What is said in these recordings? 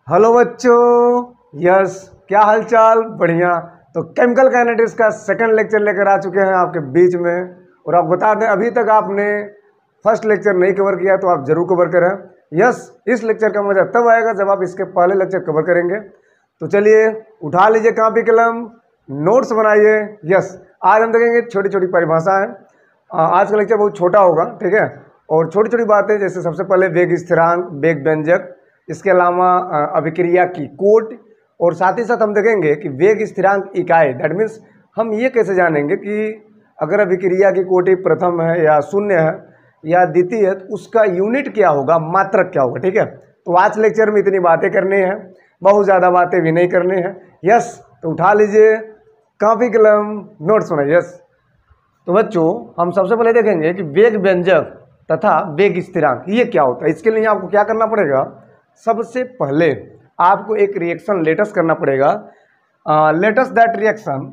Hello बच्चों। Yes, क्या हालचाल? बढ़िया। तो केमिकल काइनेटिक्स का सेकंड लेक्चर लेकर आ चुके हैं आपके बीच में। और आप बता दें, अभी तक आपने फर्स्ट लेक्चर नहीं कवर किया तो आप जरूर कवर करें। यस, इस लेक्चर का मजा तब आएगा जब आप इसके पहले लेक्चर कवर करेंगे। तो चलिए, उठा लीजिए कॉपी कलम, नोट्स बनाइए। यस, आज हम देखेंगे छोटी छोटी परिभाषाएं। आज का लेक्चर बहुत छोटा होगा, ठीक है। और छोटी छोटी बातें, जैसे सबसे पहले वेग स्थिरांक, वेग व्यंजक, इसके अलावा अभिक्रिया की कोट, और साथ ही साथ हम देखेंगे कि वेग स्थिरांक इकाई, दैट मीन्स हम ये कैसे जानेंगे कि अगर अभिक्रिया की कोटि प्रथम है या शून्य है या द्वितीय है तो उसका यूनिट क्या होगा, मात्रक क्या होगा, ठीक है। तो आज लेक्चर में इतनी बातें करनी है, बहुत ज़्यादा बातें भी नहीं करनी है। यस, तो उठा लीजिए कॉपी कलम, नोट्स बनाइए। यस, तो बच्चों हम सबसे पहले देखेंगे कि वेग व्यंजक तथा वेग स्थिरांक ये क्या होता है। इसके लिए आपको क्या करना पड़ेगा, सबसे पहले आपको एक रिएक्शन लेटस करना पड़ेगा। Let's that reaction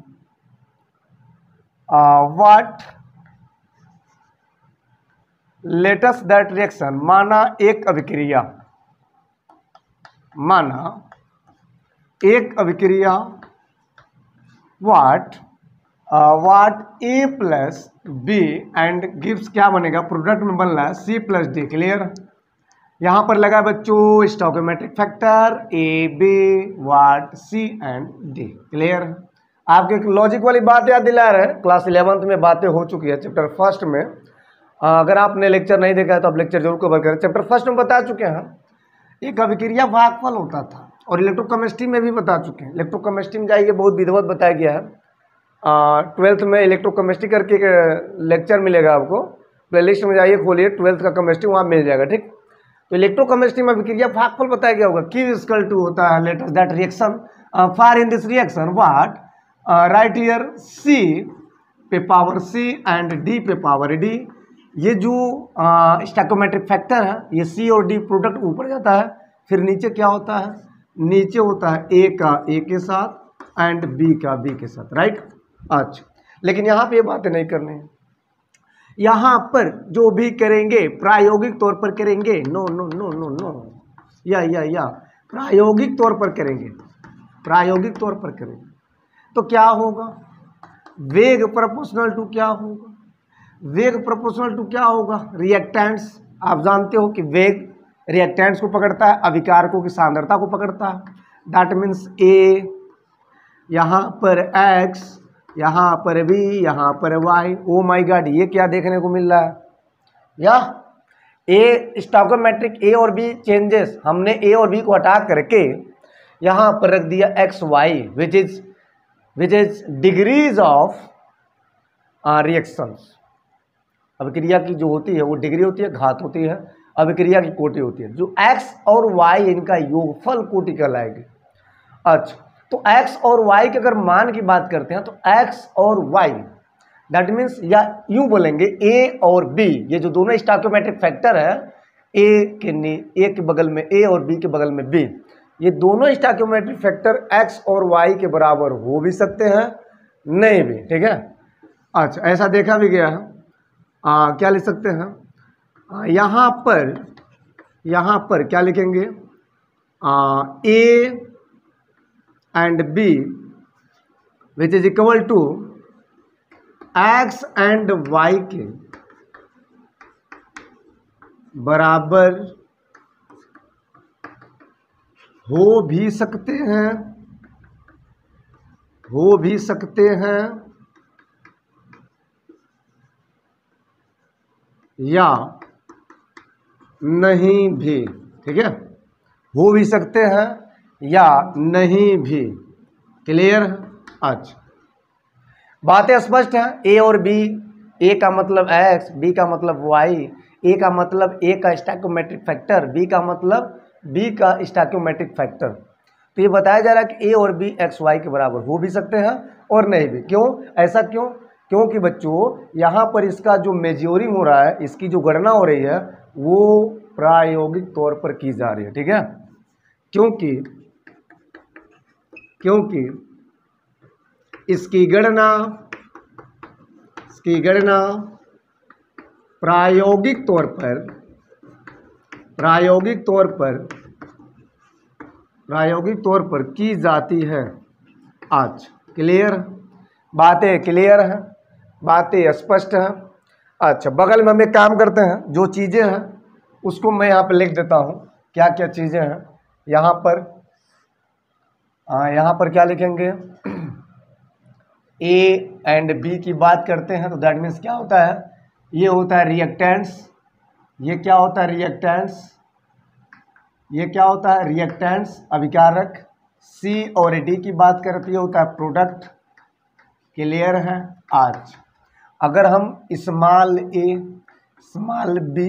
what let's that reaction, माना एक अभिक्रिया, माना एक अभिक्रिया what a plus b and gives, क्या बनेगा, प्रोडक्ट में बन रहा है सी प्लस डी। क्लियर? यहां पर लगा बच्चों stoichiometric factor a b what c and d. Clear? आपके एक लॉजिक वाली बात याद दिला रहे हैं, क्लास 11th में बातें हो चुकी है चैप्टर फर्स्ट में। अगर आपने लेक्चर नहीं देखा है तो आप लेक्चर जरूर कवर करें। चैप्टर फर्स्ट में बता चुके हैं एक अभिक्रिया भागफल होता था, और इलेक्ट्रोकेमिस्ट्री में भी बता चुके हैं। इलेक्ट्रोकेमिस्ट्री में जाइए, बहुत विधिवत बताया गया है। 12th में इलेक्ट्रोकेमिस्ट्री करके एक लेक्चर मिलेगा आपको, प्लेलिस्ट में जाइए, खोलिए 12th का केमिस्ट्री, वहाँ मिल जाएगा, ठीक। तो इलेक्ट्रोकेमिस्ट्री में अभिक्रिया भागफल बताया गया होगा, Q इक्वल टू होता है let us that reaction for in this reaction what right here C पे पावर C एंड D पे पावर D। ये जो स्टोइकोमेट्रिक फैक्टर है, ये C और D प्रोडक्ट ऊपर जाता है, फिर नीचे क्या होता है, नीचे होता है A का A के साथ एंड B का B के साथ, राइट। अच्छा, लेकिन यहाँ पे ये बातें नहीं करनी है। यहाँ पर जो भी करेंगे प्रायोगिक तौर पर करेंगे, no no no no no, या प्रायोगिक तौर पर करेंगे, प्रायोगिक तौर पर करेंगे। तो क्या होगा, वेग प्रोपोर्शनल टू क्या होगा, वेग प्रोपोर्शनल टू क्या होगा, रिएक्टेंट्स। आप जानते हो कि वेग रिएक्टेंट्स को पकड़ता है, अभिकारकों की सांद्रता को पकड़ता है। दैट मीन्स ए, यहाँ पर x, यहाँ पर b, यहाँ पर y। ओ माय गॉड, ये क्या देखने को मिल रहा है, या ए स्टोइकोमेट्रिक ए और बी चेंजेस, हमने ए और बी को हटा करके यहाँ पर रख दिया x y, which is degrees of reactions. अभिक्रिया की जो होती है वो डिग्री होती है, घात होती है, अभिक्रिया की कोटि होती है। जो x और y इनका योगफल कोटि कहलाएगी। अच्छा, तो x और y के अगर मान की बात करते हैं तो x और y, दैट मीन्स, या यूं बोलेंगे a और b, ये जो दोनों स्टोइकोमेट्रिक फैक्टर है, a के बगल में a और b के बगल में b, ये दोनों स्टोइकोमेट्रिक फैक्टर x और y के बराबर हो भी सकते हैं, नहीं भी, ठीक है। अच्छा, ऐसा देखा भी गया है। क्या लिख सकते हैं, यहाँ पर क्या लिखेंगे, a and b which is equal to x and y के बराबर हो भी सकते हैं, हो भी सकते हैं, या नहीं भी, ठीक है। हो भी सकते हैं या नहीं भी। क्लियर? अच्छा, बातें स्पष्ट हैं। ए और बी, ए का मतलब एक्स, बी का मतलब वाई, ए का मतलब ए का स्टोइकोमेट्रिक फैक्टर, बी का मतलब बी का स्टोइकोमेट्रिक फैक्टर। तो ये बताया जा रहा है कि ए और बी एक्स वाई के बराबर हो भी सकते हैं और नहीं भी। क्यों ऐसा, क्यों? क्योंकि बच्चों यहाँ पर इसका जो मेजरिंग हो रहा है, इसकी जो गणना हो रही है वो प्रायोगिक तौर पर की जा रही है, ठीक है। क्योंकि इसकी गणना प्रायोगिक तौर पर प्रायोगिक तौर पर की जाती है आज। क्लियर, बातें क्लियर हैं, बातें स्पष्ट हैं। अच्छा, बगल में हम एक काम करते हैं, जो चीज़ें हैं उसको मैं यहाँ पर लिख देता हूँ, क्या क्या चीज़ें हैं यहाँ पर। यहाँ पर क्या लिखेंगे, ए एंड बी की बात करते हैं तो दैट मीन्स क्या होता है, ये होता है रिएक्टेंट्स। ये क्या होता है, रिएक्टेंट्स। ये क्या होता है, रिएक्टेंट्स, अभिकारक। सी और डी की बात करती है होता है प्रोडक्ट। क्लियर है। आज अगर हम स्मॉल ए स्मॉल बी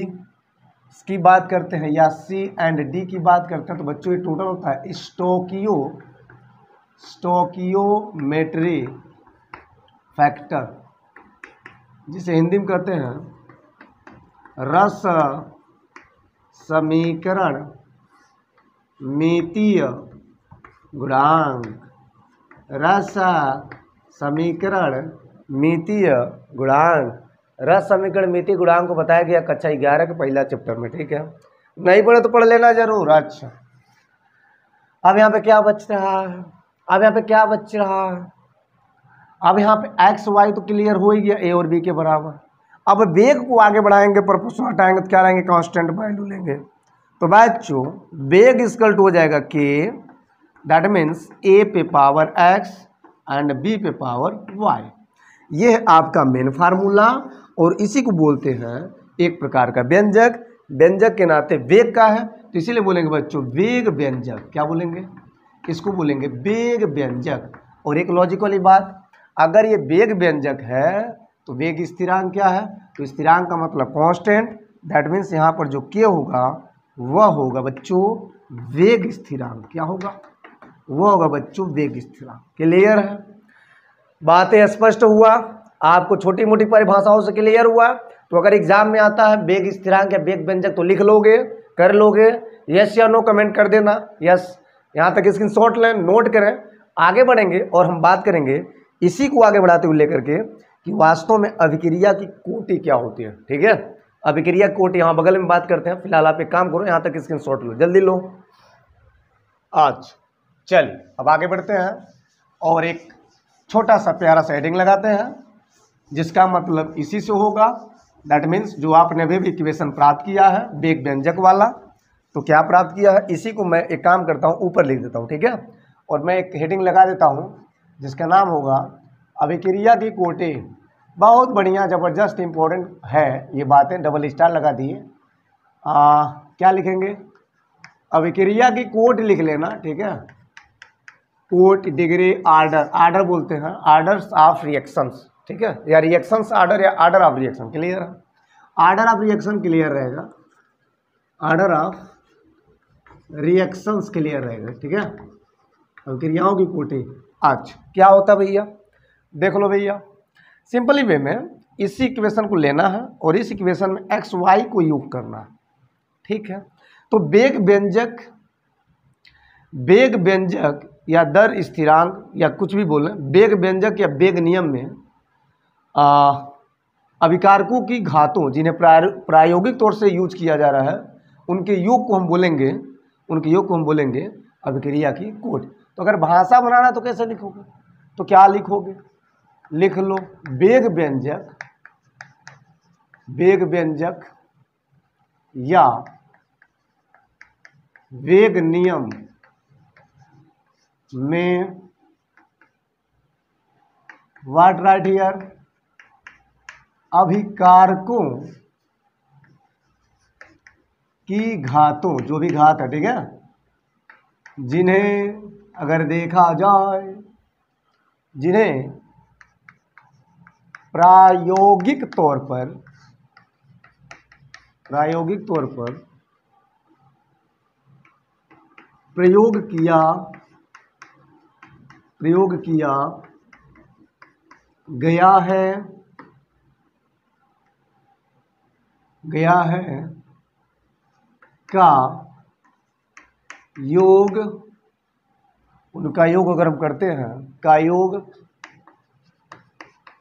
की बात करते हैं या सी एंड डी की बात करते हैं तो बच्चों ये टोटल होता है स्टोकियोमेट्री फैक्टर, जिसे हिंदी में कहते हैं रस समीकरण मितीय गुणांक। रस समीकरण मितीय गुणांक। रस समीकरण मितीय गुणांक को बताया गया कक्षा 11 के पहला चैप्टर में। ठीक है, नहीं पढ़े तो पढ़ लेना जरूर। अच्छा, अब यहाँ पे क्या बच रहा है, अब यहाँ पे क्या बच रहा है, अब यहाँ पे एक्स वाई तो क्लियर हो ही गया, ए और बी के बराबर। अब वेग को आगे बढ़ाएंगे, प्रोपोर्शन हटाएंगे तो क्या लेंगे, कांस्टेंट वैल्यू लेंगे। तो बच्चों वेग इक्वल टू हो जाएगा के, दैट मीन्स ए पे पावर एक्स एंड बी पे पावर वाई। ये है आपका मेन फार्मूला और इसी को बोलते हैं एक प्रकार का व्यंजक। व्यंजक के नाते वेग का है तो इसीलिए बोलेंगे बच्चों वेग व्यंजक। क्या बोलेंगे, इसको बोलेंगे वेग व्यंजक। और एक लॉजिकली बात, अगर ये वेग व्यंजक है तो वेग स्थिरांक क्या है, तो स्थिरांक का मतलब कांस्टेंट। दैट मीन्स यहाँ पर जो के होगा वह होगा बच्चों वेग स्थिरांक। क्या होगा, वह होगा बच्चों वेग स्थिरांक। क्लियर है, बातें स्पष्ट हुआ, आपको छोटी मोटी परिभाषाओं से क्लियर हुआ। तो अगर एग्जाम में आता है वेग स्थिरांक या वेग व्यंजक तो लिख लोगे, कर लोगे, यस या नो कमेंट कर देना। यस, यहाँ तक स्क्रीनशॉट लें, नोट करें। आगे बढ़ेंगे और हम बात करेंगे इसी को आगे बढ़ाते हुए लेकर के कि वास्तव में अभिक्रिया की कोटि क्या होती है। ठीक है, अभिक्रिया कोटि यहाँ बगल में बात करते हैं। फिलहाल आप एक काम करो, यहाँ तक स्क्रीनशॉट लो, जल्दी लो। आज चलिए अब आगे बढ़ते हैं और एक छोटा सा प्यारा सा हेडिंग लगाते हैं जिसका मतलब इसी से होगा। दैट मीन्स जो आपने भी इक्वेशन प्राप्त किया है वेग व्यंजक वाला, तो क्या प्राप्त किया है इसी को मैं एक काम करता हूँ ऊपर लिख देता हूँ। ठीक है, और मैं एक हेडिंग लगा देता हूँ जिसका नाम होगा अभिक्रिया की कोटि। बहुत बढ़िया ज़बरदस्त इम्पोर्टेंट है ये बातें, डबल स्टार लगा दिए। क्या लिखेंगे, अभिक्रिया की कोटि लिख लेना। ठीक है, कोट डिग्री आर्डर, आर्डर बोलते हैं आर्डर्स ऑफ रिएक्शंस। ठीक है, या रिएक्शंस आर्डर या आर्डर ऑफ रिएक्शन। क्लियर है, आर्डर ऑफ रिएक्शन क्लियर रहेगा, आर्डर ऑफ रिएक्शंस क्लियर रहेगा। ठीक है, अभिक्रियाओं की कोटि। आज क्या होता भैया, देख लो भैया, सिंपली वे में इसी इक्वेशन को लेना है और इस इक्वेशन में एक्स वाई को योग करना है। ठीक है, तो वेग व्यंजक या दर स्थिरांक या कुछ भी बोलें, वेग व्यंजक या वेग नियम में अभिकारकों की घातों जिन्हें प्रायोगिक तौर से यूज किया जा रहा है उनके योग को हम बोलेंगे अभिक्रिया की कोटि। तो अगर भाषा बनाना तो कैसे लिखोगे, तो क्या लिखोगे, लिख लो वेग व्यंजक या वेग नियम में व्हाट राइट हियर, अभिकारकों की घातों, जो भी घात है, ठीक है, जिन्हें अगर देखा जाए, जिन्हें प्रायोगिक तौर पर प्रयोग किया गया है का योग, उनका योग अगर हम करते हैं का योग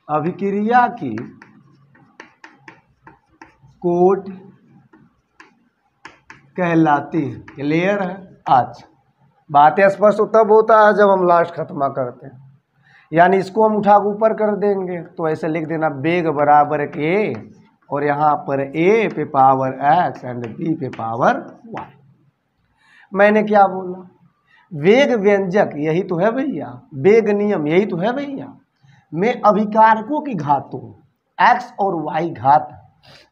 अभिक्रिया की कोटि कहलाती है। क्लियर है, आज बातें स्पष्ट तो तब होता है जब हम लास्ट खत्मा करते हैं, यानी इसको हम उठा के ऊपर कर देंगे तो ऐसे लिख देना वेग बराबर के, और यहाँ पर ए पे पावर एक्स एंड बी पे पावर वाई। मैंने क्या बोला, वेग व्यंजक यही तो है भैया, वेग नियम यही तो है भैया, मैं अभिकारकों की घातों एक्स और वाई घात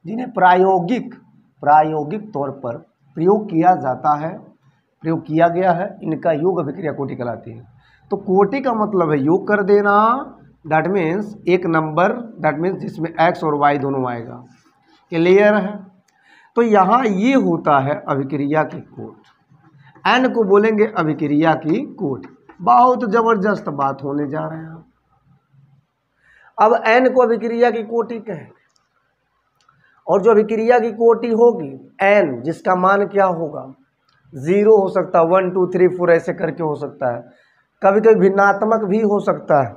जिन्हें प्रायोगिक तौर पर प्रयोग किया जाता है, प्रयोग किया गया है, इनका योग अभिक्रिया कोटि कहलाती है। तो कोटि का मतलब है योग कर देना, दैट मीन्स एक नंबर, दैट मीन्स जिसमें एक्स और वाई दोनों आएगा। क्लियर है? तो यहाँ ये होता है अभिक्रिया की कोटि, एन को बोलेंगे अभिक्रिया की कोटि। बहुत जबरदस्त बात होने जा रहे हैं। अब एन को अभिक्रिया की कोटि कहेंगे, और जो अभिक्रिया की कोटि होगी एन, जिसका मान क्या होगा 0 हो सकता है, 1 2 3 4 ऐसे करके हो सकता है, कभी कभी भिन्नात्मक भी हो सकता है।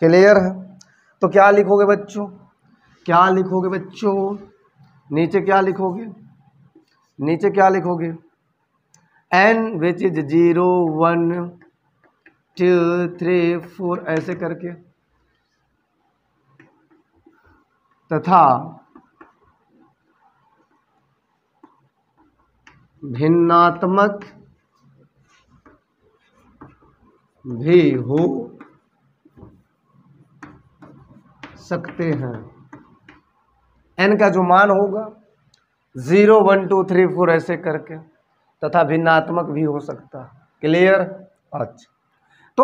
क्लियर है? तो क्या लिखोगे बच्चों, क्या लिखोगे बच्चों, नीचे क्या लिखोगे, नीचे क्या लिखोगे, एन विच इज 0 1 2 3 4 ऐसे करके, तथा भिन्नात्मक भी हो सकते हैं। n का जो मान होगा 0 1 2 3 4 ऐसे करके, तथा भिन्नात्मक भी हो सकता है। क्लियर? अच्छा, तो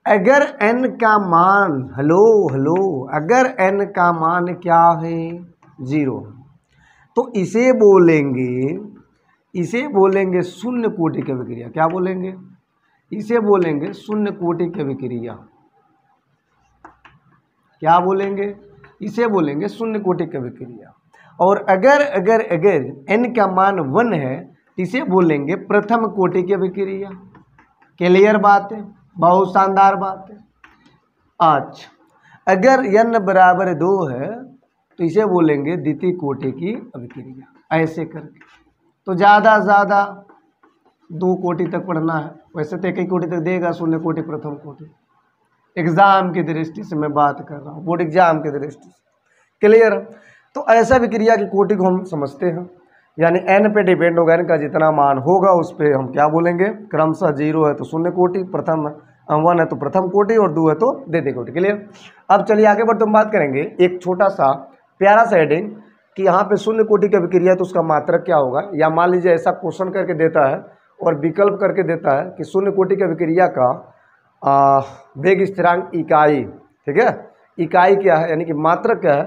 अगर n का मान अगर n का मान क्या है 0, तो इसे बोलेंगे शून्य कोटि की अभिक्रिया। क्या बोलेंगे? इसे बोलेंगे शून्य कोटि की अभिक्रिया। क्या बोलेंगे? इसे बोलेंगे शून्य कोटि की अभिक्रिया। और अगर n का मान 1 है तो इसे बोलेंगे प्रथम कोटि की अभिक्रिया। क्लियर बात है? बहुत शानदार बात है। अच्छा, अगर n बराबर 2 है तो इसे बोलेंगे द्वितीय कोटि की अभिक्रिया। ऐसे करके तो ज़्यादा से ज़्यादा 2 कोटि तक पढ़ना है, वैसे तो एक ही कोटि तक देगा, शून्य कोटि प्रथम कोटि। एग्जाम की दृष्टि से मैं बात कर रहा हूँ, बोर्ड एग्जाम की दृष्टि से। क्लियर? तो ऐसा विक्रिया की कोटि को हम समझते हैं, यानी n पे डिपेंड होगा, n का जितना मान होगा उस पर हम क्या बोलेंगे, क्रमशः 0 है तो शून्य कोटि, प्रथम 1 है तो प्रथम कोटि, और 2 है तो द्वितीय कोटि। क्लियर? अब चलिए आगे बढ़ते हम बात करेंगे एक छोटा सा प्यारा सा हेडिंग कि यहाँ पे शून्य कोटि की अभिक्रिया तो उसका मात्रक क्या होगा, या मान लीजिए ऐसा क्वेश्चन करके देता है और विकल्प करके देता है कि शून्य कोटि की अभिक्रिया का वेग स्थिरांक इकाई, ठीक है, इकाई क्या है यानी कि मात्रक क्या है,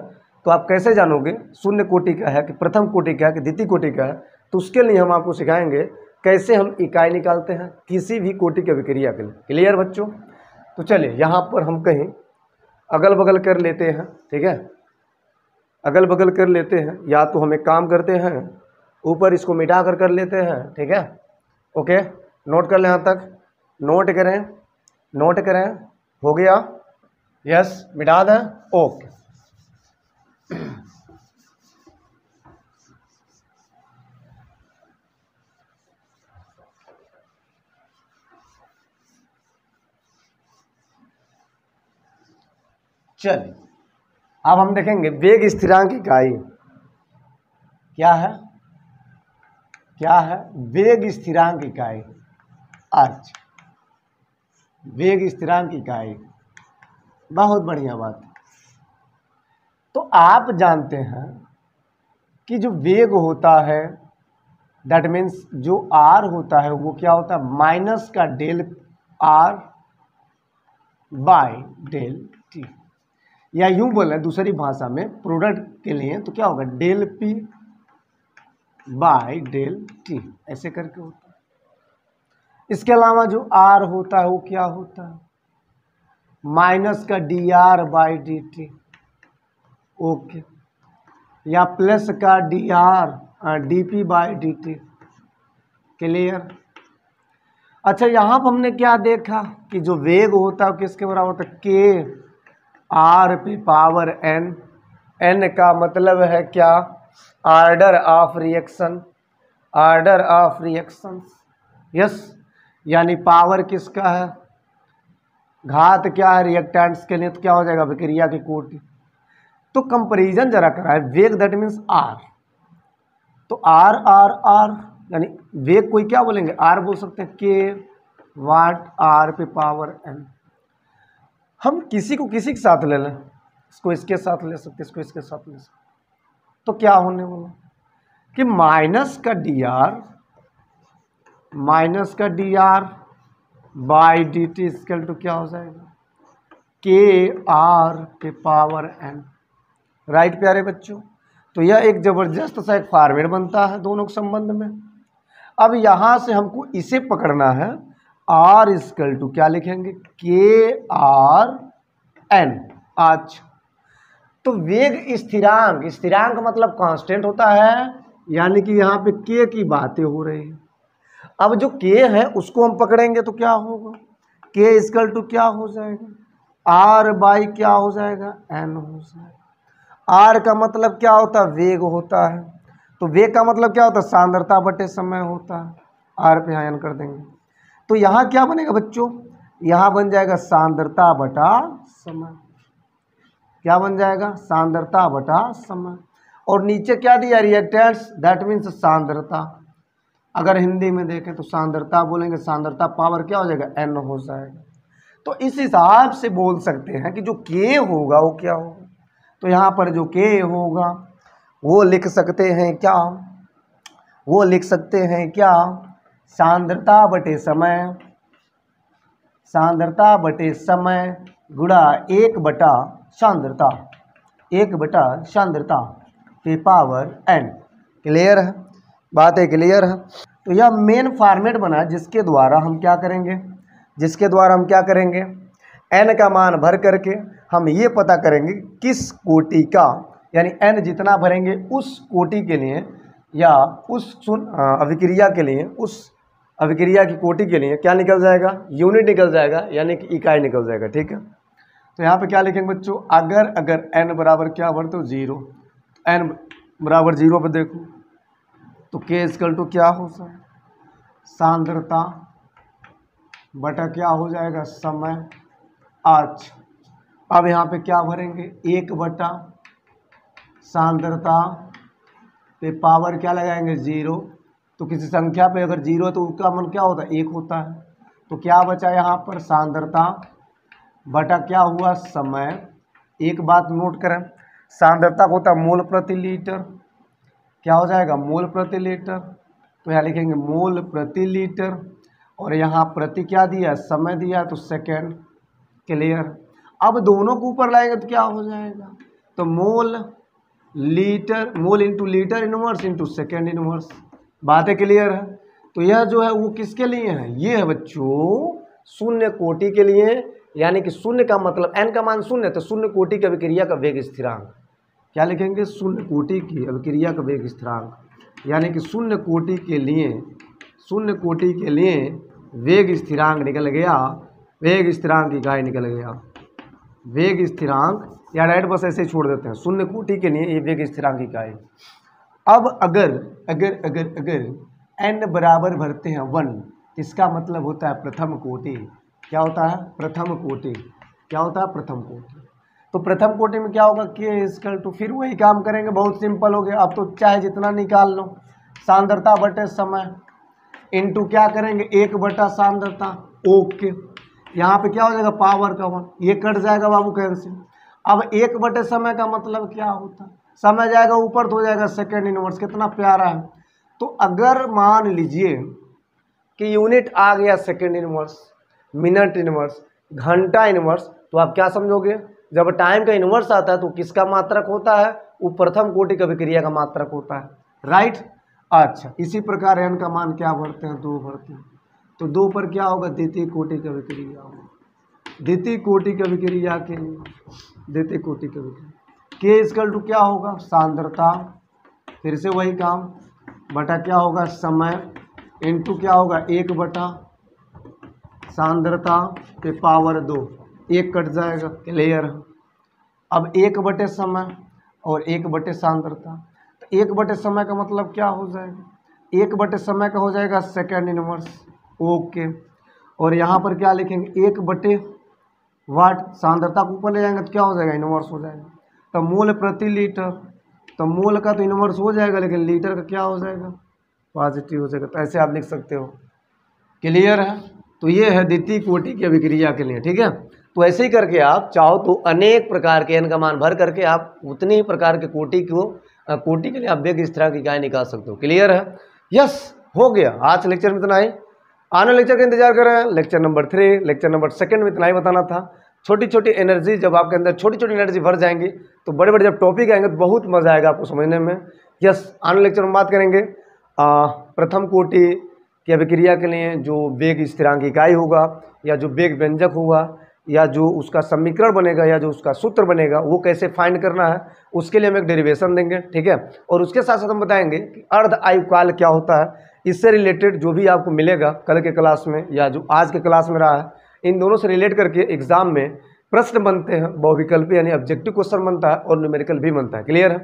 तो आप कैसे जानोगे शून्य कोटि का है कि प्रथम कोटि का है कि द्वितीय कोटि का है। तो उसके लिए हम आपको सिखाएंगे कैसे हम इकाई निकालते हैं किसी भी कोटि की अभिक्रिया के लिए। क्लियर बच्चों? तो चलिए यहाँ पर हम कहीं अगल बगल कर लेते हैं, ठीक है, अगल बगल कर लेते हैं, या तो हम एक काम करते हैं ऊपर इसको मिटा कर लेते हैं, ठीक है। ओके, नोट कर लें यहाँ तक, नोट करें, हो गया, यस, मिटा दें, ओके। चलिए अब हम देखेंगे वेग स्थिरांक इकाई क्या है, वेग स्थिरांक इकाई। अच्छा, वेग स्थिरांक इकाई, बहुत बढ़िया बात है। तो आप जानते हैं कि जो वेग होता है दैट मीन्स जो r होता है वो क्या होता है, माइनस का del r by del t, या यूं बोलें दूसरी भाषा में प्रोडक्ट के लिए तो क्या होगा, del p by del t, ऐसे करके होता है। इसके अलावा जो r होता है वो क्या होता है, माइनस का dr बाई dt, ओके, या प्लस का dr dp by dt। Clear? अच्छा, यहाँ पर हमने क्या देखा कि जो वेग होता है किसके बराबर होता है, k r पे पावर n। n का मतलब है क्या, order of reaction, order of reactions. Yes, यानी पावर किसका है, घात क्या है रिएक्टेंट्स के लिए, तो क्या हो जाएगा अभिक्रिया की कोटि। तो कंपैरिजन जरा कराए, वेग दैट मीन्स आर, तो आर आर आर यानी वेग कोई क्या बोलेंगे, आर बोल सकते हैं, के वाट आर पे पावर एन। हम किसी को किसी के साथ ले लें, इसको इसके साथ ले सकते, इसको इसके साथ ले सकते, तो क्या होने वाला कि माइनस का d r by d t scale to क्या हो जाएगा, के आर पे पावर एन। राइट प्यारे बच्चों, तो यह एक जबरदस्त सा एक फॉर्मेट बनता है दोनों के संबंध में। अब यहां से हमको इसे पकड़ना है, आर इक्वल टू क्या लिखेंगे, के आर एन। अच्छा, तो वेग स्थिरांक, स्थिरांक मतलब कांस्टेंट होता है, यानी कि यहाँ पे के की बातें हो रही है। अब जो के है उसको हम पकड़ेंगे तो क्या होगा, के इक्वल टू क्या हो जाएगा, आर बाई क्या हो जाएगा, एन हो जाएगा। आर का मतलब क्या होता है, वेग होता है, तो वेग का मतलब क्या होता है, सांद्रता बटे समय होता है, आर पे एन कर देंगे। तो यहाँ क्या बनेगा बच्चों, यहाँ बन जाएगा सांद्रता बटा समय। क्या बन जाएगा, सांद्रता बटा समय। और नीचे क्या दिया, रिएक्टेंट्स दैट मीन्स सांद्रता। अगर हिंदी में देखें तो सांद्रता बोलेंगे, सांद्रता पावर क्या हो जाएगा, एन हो जाएगा। तो इस हिसाब से बोल सकते हैं कि जो के होगा वो क्या होगा। तो यहाँ पर जो के होगा वो लिख सकते हैं क्या, वो लिख सकते हैं क्या, सांद्रता बटे समय, सांद्रता बटे समय गुणा 1/सांद्रता, 1/सांद्रता पे पावर एन। क्लियर है, बातें क्लियर है। तो यह मेन फॉर्मेट बना जिसके द्वारा हम क्या करेंगे, जिसके द्वारा हम क्या करेंगे, एन का मान भर करके हम ये पता करेंगे किस कोटि का, यानी एन जितना भरेंगे उस कोटि के लिए या उस अभिक्रिया के लिए, उस अभिक्रिया की कोटि के लिए क्या निकल जाएगा, यूनिट निकल जाएगा, यानी कि इकाई निकल जाएगा। ठीक है, तो यहाँ पे क्या लिखेंगे बच्चों, अगर एन बराबर क्या भरते हो 0, एन बराबर 0 पर देखो तो के इक्वल टू क्या हो जाएगा, सांद्रता बटा क्या हो जाएगा, समय। आज अब यहाँ पे क्या भरेंगे, 1/सांद्रता पे पावर क्या लगाएंगे 0। तो किसी संख्या पे अगर 0 है तो उसका मान क्या होता है, 1 होता है। तो क्या बचा यहाँ पर, सांद्रता बटा क्या हुआ, समय। एक बात नोट करें, सांद्रता होता है मोल प्रति लीटर, क्या हो जाएगा, मोल प्रति लीटर। तो यहाँ लिखेंगे मोल प्रति लीटर, और यहाँ प्रति क्या दिया, समय दिया, तो सेकेंड। क्लियर। अब दोनों को ऊपर लाएंगे तो क्या हो जाएगा, तो mole litre, mole into litre inverse into second inverse. बातें क्लियर है। तो यह जो है वो किसके लिए है, ये है बच्चों शून्य कोटि के लिए, यानी कि शून्य का मतलब एन का मान शून्य, तो शून्य कोटि की अभिक्रिया का वेग स्थिरांक क्या लिखेंगे, शून्य कोटि की अभिक्रिया का वेग स्थिरांक, यानी कि शून्य कोटि के लिए, शून्य कोटि के लिए वेग स्थिरांक निकल गया, वेग स्थिरांक इकाई निकल गया, वेग स्थिरांक, या राइट बस ऐसे ही छोड़ देते हैं, शून्य कोटि के लिए ये वेग स्थिरांक इकाई। अब अगर अगर अगर अगर एन बराबर भरते हैं 1, इसका मतलब होता है प्रथम कोटि। क्या होता है, प्रथम कोटि। क्या होता है, प्रथम कोटि। तो प्रथम कोटि में क्या होगा, के इक्वल टू, फिर वही काम करेंगे, बहुत सिंपल हो गया। अब तो चाहे जितना निकाल लो, सांद्रता बटे समय इंटू क्या करेंगे, 1/सांद्रता। ओके, यहाँ पे क्या हो जाएगा, पावर का 1, ये कट जाएगा बाबू कैंसिल। अब 1/समय का मतलब क्या होता है, समय जाएगा ऊपर तो हो जाएगा सेकेंड इनवर्स। कितना प्यारा है। तो अगर मान लीजिए कि यूनिट आ गया सेकेंड इनवर्स, मिनट इनवर्स, घंटा इनवर्स, तो आप क्या समझोगे, जब टाइम का इनवर्स आता है तो किसका मात्रक होता है, वो प्रथम कोटि की अभिक्रिया का मात्रक होता है। राइट। अच्छा, इसी प्रकार एन का मान क्या भरते हैं, 2 भरते हैं। तो 2 पर क्या होगा, द्वितीय कोटि की अभिक्रिया होगा, द्वितीय कोटि की अभिक्रिया के लिए, द्वितीय कोटि की अभिक्रिया। के इक्वल टू क्या होगा, सांद्रता, फिर से वही काम, बटा क्या होगा, समय, इंटू क्या होगा, 1/सांद्रता पे पावर 2, 1 कट जाएगा। क्लियर। अब 1/समय और 1/सांद्रता, तो 1/समय का मतलब क्या हो जाएगा, 1 बटे समय का हो जाएगा सेकेंड इनवर्स। ओके, और यहाँ पर क्या लिखेंगे 1 बटे वाट, सांद्रता को ऊपर ले जाएंगे तो क्या हो जाएगा इनवर्स हो जाएगा। तो मोल प्रति लीटर, तो मोल का तो इनवर्स हो जाएगा लेकिन लीटर का क्या हो जाएगा पॉजिटिव हो जाएगा। तो ऐसे आप लिख सकते हो। क्लियर है। तो ये है द्वितीय कोटि की अभिक्रिया के लिए। ठीक है, तो ऐसे ही करके आप चाहो तो अनेक प्रकार के n का मान भर करके आप उतनी प्रकार के कोटि के लिए आप वेग स्थिरांक इकाई निकाल सकते हो। क्लियर है। यस, हो गया। आज लेक्चर में इतना ही। आने लेक्चर का इंतजार कर रहे हैं। लेक्चर नंबर 3, लेक्चर नंबर 2 में इतना ही बताना था। छोटी छोटी एनर्जी, जब आपके अंदर छोटी छोटी एनर्जी भर जाएंगी तो बड़े बड़े जब टॉपिक आएंगे तो बहुत मजा आएगा आपको समझने में। यस, आने लेक्चर में बात करेंगे प्रथम कोटि की अभिक्रिया के लिए जो वेग स्थिरांक इकाई होगा या जो वेग व्यंजक होगा या जो उसका समीकरण बनेगा या जो उसका सूत्र बनेगा वो कैसे फाइंड करना है, उसके लिए हम एक डेरिवेशन देंगे। ठीक है, और उसके साथ साथ हम बताएंगे कि अर्ध आयुकाल क्या होता है। इससे रिलेटेड जो भी आपको मिलेगा कल के क्लास में या जो आज के क्लास में रहा है, इन दोनों से रिलेट करके एग्जाम में प्रश्न बनते हैं, बहुविकल्पी यानी ऑब्जेक्टिव क्वेश्चन बनता है और न्यूमेरिकल भी बनता है। क्लियर है।